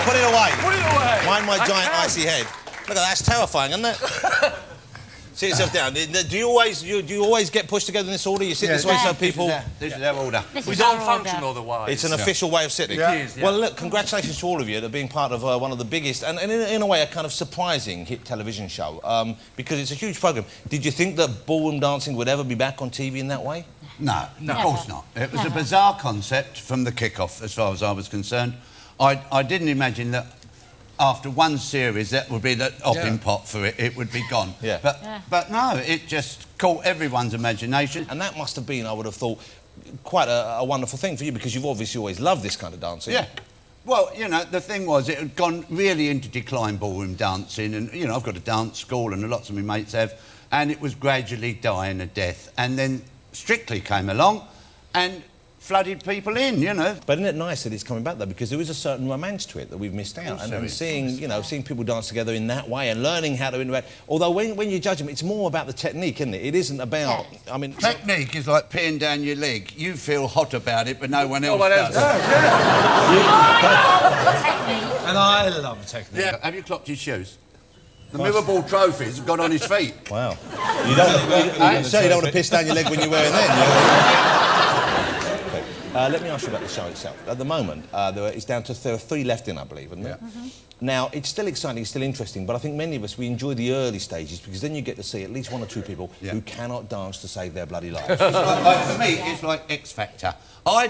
Put it away. Put it away. Mind my giant icy head. Look at that, that's terrifying, isn't it? Sit yourself down. Do you always get pushed together in this order? You sit this way so people... This is our order. We don't function otherwise. It's an official way of sitting. It is, yeah. Well, look, congratulations to all of you for being part of one of the biggest and in a way a kind of surprising hit television show because it's a huge programme. Did you think that ballroom dancing would ever be back on TV in that way? No, of course not. It was a bizarre concept from the kick-off, as far as I was concerned. I didn't imagine that after one series that would be the hopping pot for it. It would be gone. Yeah. But no, it just caught everyone's imagination. And that must have been, I would have thought, quite a wonderful thing for you because you've obviously always loved this kind of dancing. Yeah. Well, you know, the thing was, it had gone really into decline, ballroom dancing, and, you know, I've got a dance school and lots of my mates have, and it was gradually dying a death. And then Strictly came along and flooded people in, you know. But isn't it nice that it's coming back, though, because there is a certain romance to it that we've missed out. And seeing, you know, seeing people dance together in that way and learning how to interact. Although when you judge them, it's more about the technique, isn't it? It isn't about... I mean... Technique is like peeing down your leg. You feel hot about it, but no one else does. And I love technique. Yeah. Have you clocked his shoes? The Mirrorball trophies have gone on his feet. Wow. You don't want to piss down your leg when you're wearing them. Let me ask you about the show itself. At the moment, there are 3 left in, I believe, isn't there? Now, it's still exciting, it's still interesting, but I think many of us, we enjoy the early stages because then you get to see at least 1 or 2 people who cannot dance to save their bloody lives. For me, it's like X Factor. I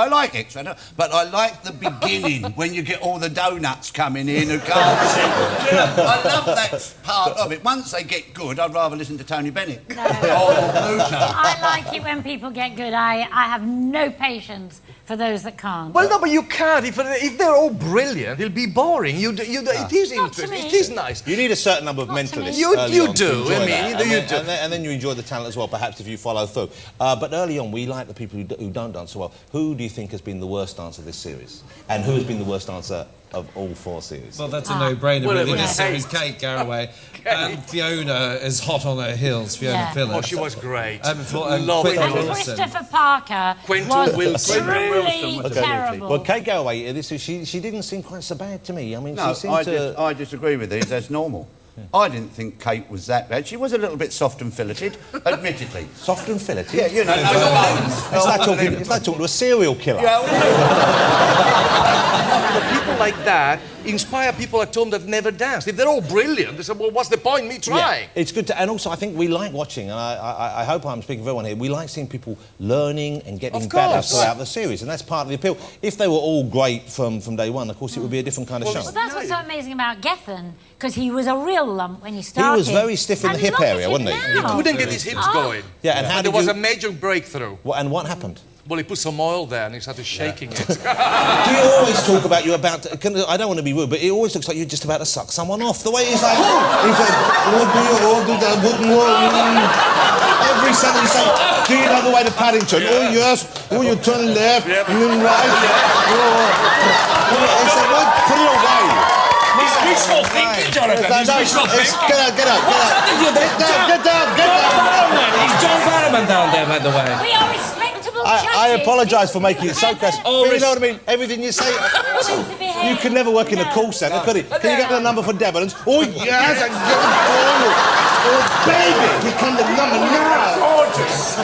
like X Factor, but I like the beginning when you get all the donuts coming in who can't sing. I love that part of it. Once they get good, I'd rather listen to Tony Bennett. No. I like it when people get good. I have no patience for those that can't. Well, no, but you can't. If they're all brilliant, it'll be boring. It is interesting. It is nice. You need a certain number of mentalists. You do. I mean, you do. And then you enjoy the talent as well, perhaps if you follow through. But early on, we like the people who don't dance so well. Who do you think has been the worst dancer of this series? And who has been the worst dancer of all 4 series? Well, that's a no-brainer, really. This series, Kate Garraway. And Fiona is hot on her heels, Fiona Phillips. Oh, she was great. And Christopher Parker was truly terrible. Well, Kate Garraway, she didn't seem quite so bad to me. I mean, no, she seemed I disagree with these. That's normal. I didn't think Kate was that bad. She was a little bit soft and filleted, admittedly. Soft and filleted? Yeah, you know. It's like talking to a serial killer. Yeah, people like that inspire people at home that never danced. If they're all brilliant, they say, well, what's the point in me trying? Yeah, it's good to... And also, I think we like watching, and I hope I'm speaking for everyone here, we like seeing people learning and getting better throughout the series, and that's part of the appeal. If they were all great from day one, of course, it would be a different kind of show. Well, that's what's so amazing about Gethin, because he was a real lump when he started. He was very stiff in the hip area, wasn't he? He couldn't get his hips going. Yeah, and there was a major breakthrough. And what happened? Well, he put some oil there and he started shaking it. Do you always talk about I don't want to be rude, but it always looks like you're just about to suck someone off. The way he's like, every Sunday he's saying, do you know the way to Paddington? Oh, yes. Oh, you turn left, you turn right. He said, well, put it away. He's wishful thinking, Jonathan. He's wishful thinking. Get out. Get down. He's John Barrowman down there, by the way. We are respectable I apologise for making it so crass. But you know what I mean? Everything you say... You could never work in a call centre, could he? Can you get the number for Devon's? Oh, yes, I can get it for you. Oh, baby, here come the number now. Gorgeous.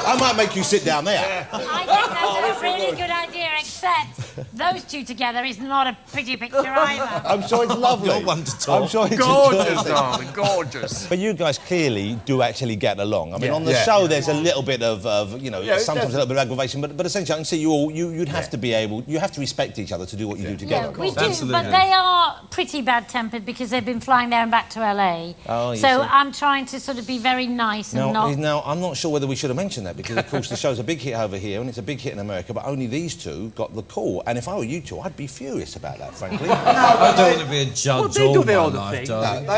I might make you sit down there. I think that's a really good idea, except those two together is not a pretty picture either. I'm sure it's lovely. Not one to talk. I'm sure it's gorgeous, darling, gorgeous. But you guys clearly do actually get along. I mean, on the show, there's a little bit of sometimes a little bit of aggravation, but essentially, I can see you'd have to be able, you have to respect each other to do what you do together. Yeah, we do, but they are pretty bad-tempered because they've been flying there and back to LA. So I'm trying to sort of be very nice and not... Now, I'm not sure whether we should have mentioned that because, of course, the show's a big hit over here and it's a big hit in America, but only these two got the call. And if I were you two, I'd be furious about that, frankly. I don't want to be a judge all my life,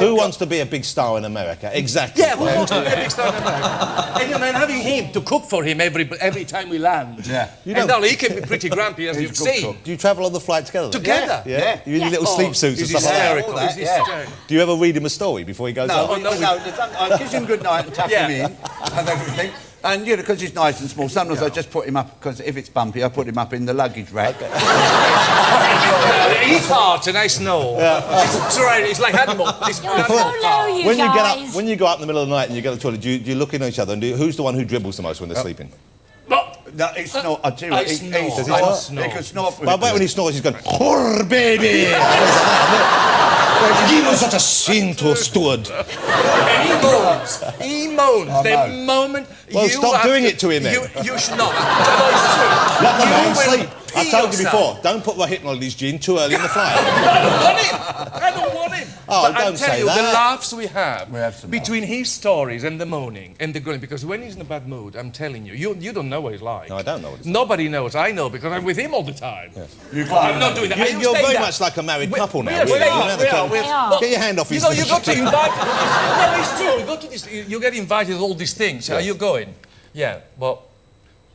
Who wants to be a big star in America? Exactly. Yeah, who wants to be a big star in America? And, you know, having him to cook for him every time we land. Yeah. And he can be pretty grumpy, as you've seen. Do you travel on the flight together? Together? Yeah. You in little sleep suits and stuff like that? He's hysterical. Do you ever read him a story before he goes off? No, I kiss him goodnight and tuck him in and everything. And, you know, because he's nice and small, sometimes I just put him up, because if it's bumpy, I put him up in the luggage rack. He farts and I snore. It's right, it's like animal. It's You're so low, you When you guys. when you go out in the middle of the night and you go to the toilet, do you look in each other and who's the one who dribbles the most when they're sleeping? No, he snort. I tell you what, he can snort. Well, I bet when he snores, he's going, "Horror, baby!" He was such a saint or steward. He moans. The moment Well, you stop have doing it to him then. You should not. No, it's true. Let the man will sleep. I pee told you yourself. before, don't put Rohit on his gin too early in the flight. I don't want him. I don't want him. Oh, but don't I'm telling say you, that. the laughs we have some between his stories and the moaning and the groaning, because when he's in a bad mood, I'm telling you, you don't know what he's like. No, I don't know what he's like. Nobody knows. I know because I'm with him all the time. You I'm not doing that. You're very much like a married couple now. We are. Get your hand off his... You know, you got to invite... No, it's true. You go to this... You get invited to all these things. Are you going? Yeah, well,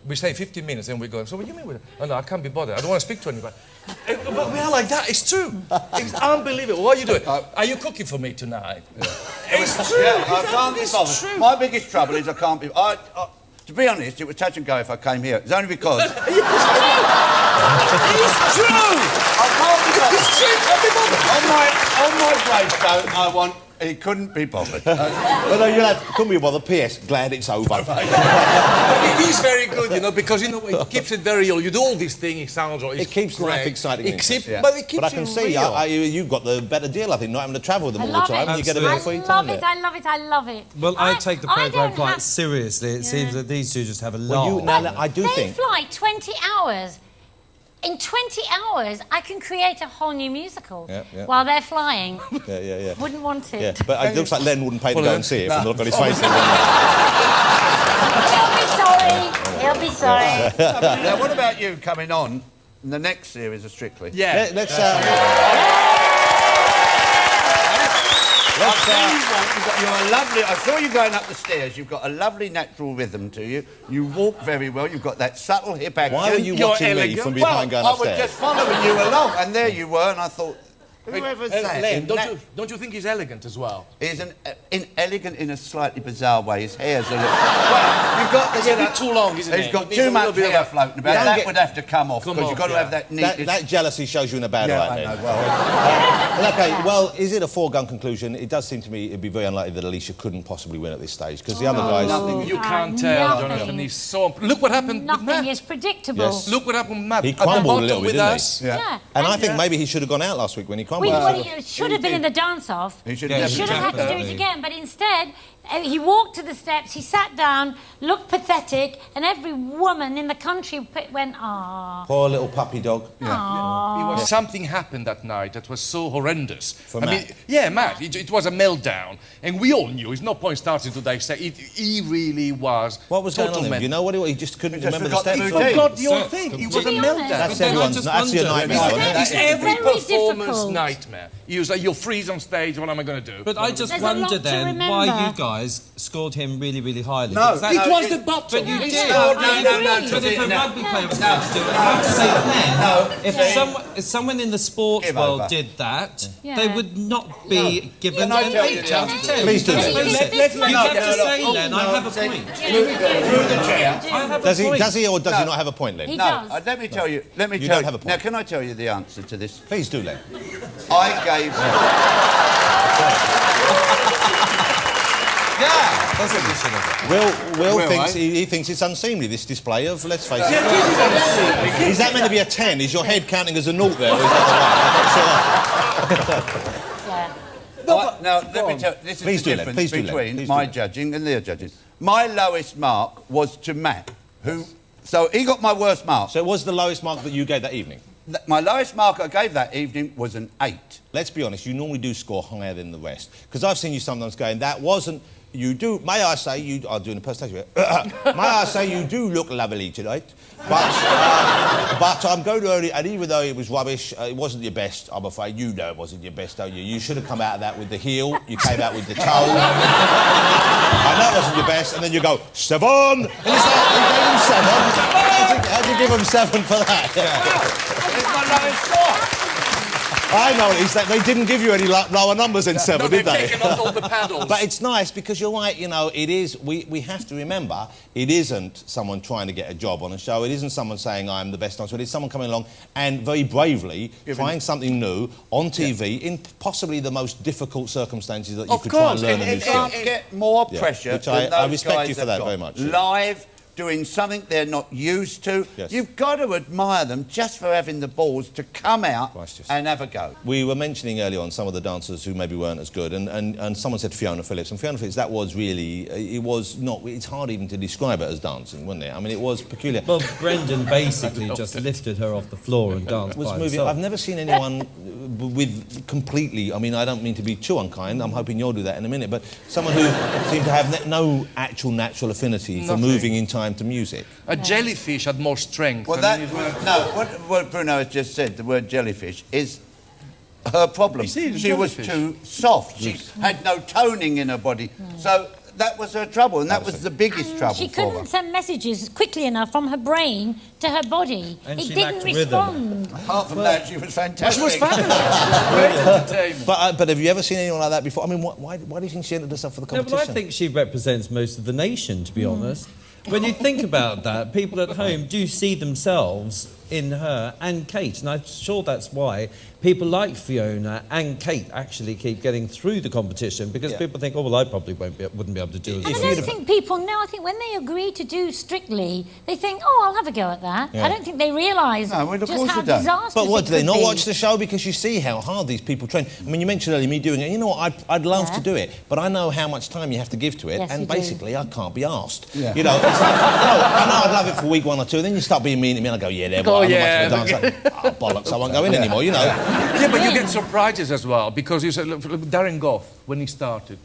we say 15 minutes and we go, so what do you mean? Oh, no, I can't be bothered. I don't want to speak to anybody. But we are like that. It's true. It's unbelievable. What are you doing? Are you cooking for me tonight? It's true. Yeah, I can't be bothered. True. My biggest trouble is I can't be... to be honest, it was touch and go if I came here. It's only because... It's true. It's true. I can't be bothered. It's true. Can't be bothered. On my gravestone, I want... He couldn't be bothered. Well, no, you'll have... Couldn't be bothered. P.S. Glad it's over. But it is very good, you know, because, you know, it keeps it very real. You do all these things, it sounds right. It keeps life exciting. But it keeps But I can it see real. you've got the better deal, I think, not having to travel with them all the time. it. You get a bit of free I time love it, there. I love it, I love it. Well, I take the programme don't quite have- seriously. It seems that these two just have a Well, laugh. I do They think... fly 20 hours. In 20 hours, I can create a whole new musical while they're flying. Yeah. Wouldn't want it. Yeah, but it looks like Len wouldn't pay to go and see it from the look on his face. He'll be sorry. Now, what about you coming on in the next series of Strictly? Yeah. Let's... You're a lovely... I saw you going up the stairs. You've got a lovely natural rhythm to you. You walk very well. You've got that subtle hip action. Why were you You're watching me elegant. from behind going I was upstairs? just following you along, and there you were, and I thought... Whoever's that? Len, don't you think he's elegant as well? He's elegant in a slightly bizarre way. His hair's a little... Well, you've got the... It's a bit too long, isn't it? He's got It needs too a little much bit of hair a- floating about. Don't That get- would have to come off, Come because you've got off, to have that neat... That jealousy shows you in a bad light, I then. know. Well, OK, well, is it a foregone conclusion? It does seem to me it'd be very unlikely that Alicia couldn't possibly win at this stage, because the other guys... You can't tell, Nothing. Jonathan. He's so... Look what happened with Nothing Matt. is predictable. Yes. Look what happened with Matt. He At the crumbled a bottom little bit, with didn't he? us. Yeah. And I think maybe he should have gone out last week when he crumbled. He should have been in the dance-off. He should Yeah, have He should have had to do it Definitely. again, but instead, he walked to the steps, he sat down, looked pathetic, and every woman in the country went, "Ah." Poor little puppy dog. Something happened that night that was so horrendous. Matt? Matt. It was a meltdown, and we all knew. It's no point starting to dissect. He really was. What was going total on then? men- You know what? He just couldn't He just remember the forgot steps. the routine. Forgot the whole Steps, thing. It was To a be meltdown. honest. That's Then I everyone's... just That's your wonder- nightmare, isn't it? It's It's every very performance difficult. nightmare. You like, you'll freeze on stage. What am I going to do? But I just There's a lot wonder to then remember. why you guys scored him really, really highly. No, Because that- it was the bottom. But you He did. scored No. But if a rugby player was going to do it, I have to say then, if someone in the sports Give world over. did that, Yeah. they would not be given Can I an tell you 8 the out of answer? 10. Please do. But Let- this let- much- You have to no, say no. then, I have a point. Through the chair. I have Does a he, point. does he or does he not have a point, Len? He No, does. let me tell you. Let me You tell don't have a point. Now, can I tell you the answer to this? Please do, Len. I gave... Yeah, that's what you should have done. Will thinks he thinks it's unseemly, this display of, let's face it. Is that meant to be a 10? Is your head counting as a naught there? Or is that the right? I'm not sure. Yeah. Now, let me tell you, this is Please the do, Len. difference Please do, Len. between Please do, my Len. judging and their judging. My lowest mark was to Matt, who... So he got my worst mark. So it was the lowest mark that you gave that evening? My lowest mark I gave that evening was an 8. Let's be honest, you normally do score higher than the rest. Because I've seen you sometimes going, that wasn't... You do... May I say, you... I'll do an impersonation. May I say, you do look lovely tonight. But I'm going to only... And even though it was rubbish, it wasn't your best, I'm afraid. You know it wasn't your best, don't you? You should have come out of that with the heel. You came out with the toe. I know it wasn't your best. And then you go, 7! And it's like, you gave him 7. How'd you give him 7 for that? It's my lowest score. I know it is that they didn't give you any lower numbers than 7, did they? They've taken off all the paddles. But it's nice because you're right, you know, it is, we have to remember, it isn't someone trying to get a job on a show, it isn't someone saying I'm the best dancer, it's someone coming along and very bravely trying something new on TV in possibly the most difficult circumstances that you could try and learn a new You skill. can't get more pressure Which than I those respect guys you for have that got. very much. Live, doing something they're not used to. Yes. You've got to admire them just for having the balls to come out and have a go. We were mentioning earlier on some of the dancers who maybe weren't as good, and someone said Fiona Phillips, and Fiona Phillips, that was really, it was not, it's hard even to describe it as dancing, wasn't it? I mean, it was peculiar. Well, Brendan basically just lifted her off the floor and danced by herself. I've never seen anyone with completely, I mean, I don't mean to be too unkind, I'm hoping you'll do that in a minute, but someone who seemed to have no actual natural affinity for moving in time to music. A jellyfish had more strength. Well, what Bruno has just said, the word jellyfish, is her problem. She was too soft. She had no toning in her body. So that was her trouble, and that was the biggest trouble She for her. couldn't send messages quickly enough from her brain to her body. And it she didn't lacked respond. Apart from that, she was fantastic. She was fabulous. Great entertainment. But have you ever seen anyone like that before? I mean, why do you think she entered herself for the No, competition? but I think she represents most of the nation, to be honest. When you think about that, people at home do see themselves in her and Kate, and I'm sure that's why people like Fiona and Kate actually keep getting through the competition, because people think, oh, well, I probably wouldn't be able to do it. And I don't think people know. I think when they agree to do Strictly, they think, oh, I'll have a go at that. Yeah. I don't think they realise No, well, of just course how they don't. disastrous But what, it do they could not be. watch the show? Because you see how hard these people train. I mean, you mentioned earlier me doing it. You know what? I'd love to do it, but I know how much time you have to give to it, Yes, and you do. basically I can't be asked. Yeah. You know, it's like, no, I know I'd love it for week 1 or 2, then you start being mean to me, and I go, yeah, there, well, I'm not much of a dancer. Oh, bollocks, I won't go in anymore, you know. Yeah, but you get surprises as well, because you said, look, Darren Gough, when he started,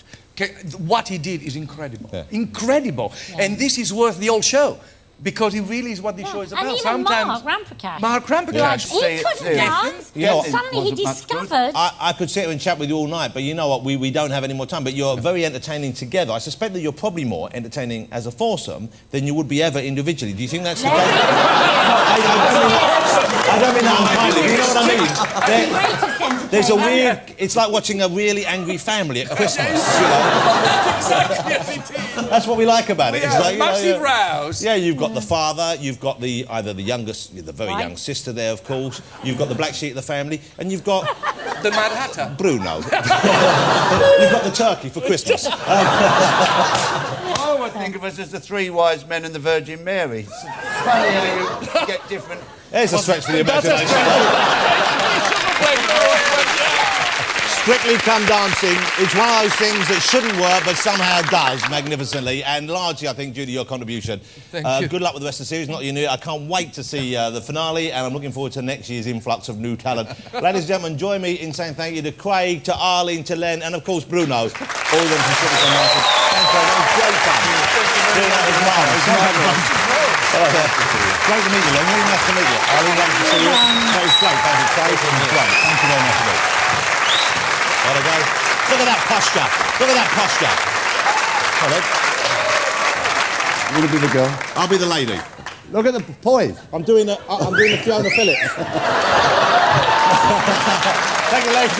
what he did is incredible. Yeah. Incredible. Yeah. And this is worth the whole show. Because it really is what the show is about. And even Sometimes Mark Ramprakash. Mark Ramprakash. He couldn't dance. You know, Suddenly he discovered... I could sit here and chat with you all night, but you know what? We don't have any more time. But you're very entertaining together. I suspect that you're probably more entertaining as a foursome than you would be ever individually. Do you think that's the case? I don't mean that unkindly. You know what I mean? There's a weird... It's like watching a really angry family at Christmas. You know? That's what we like about it. It's like, you know, massive rows. Yeah, you've got the father, you've got either the youngest, the very young sister there, of course. You've got the black sheep of the family, and you've got The Mad Hatter. Bruno. You've got the turkey for Christmas. I would think of us as the 3 wise men and the Virgin Mary. It's funny how you get different... There's a stretch for the imagination. Strictly Come Dancing, it's one of those things that shouldn't work but somehow does magnificently, and largely I think due to your contribution. Thank you. Good luck with the rest of the series, not you knew it. I can't wait to see the finale, and I'm looking forward to next year's influx of new talent. Ladies and gentlemen, join me in saying thank you to Craig, to Arlene, to Len, and of course Bruno. All of them from Strictly Come Dancing. Thanks, Craig, that was great fun. Doing that was marvellous. Great to meet you, Len. Really nice to meet you. Arlene, lovely to see you. That was great. Thank you, Craig. It was great. Thank you very much indeed. There we go. Look at that posture. Look at that posture. Hello. You want to be the girl? I'll be the lady. Look at the poise. I'm doing the Fiona Phillips. Thank you, ladies.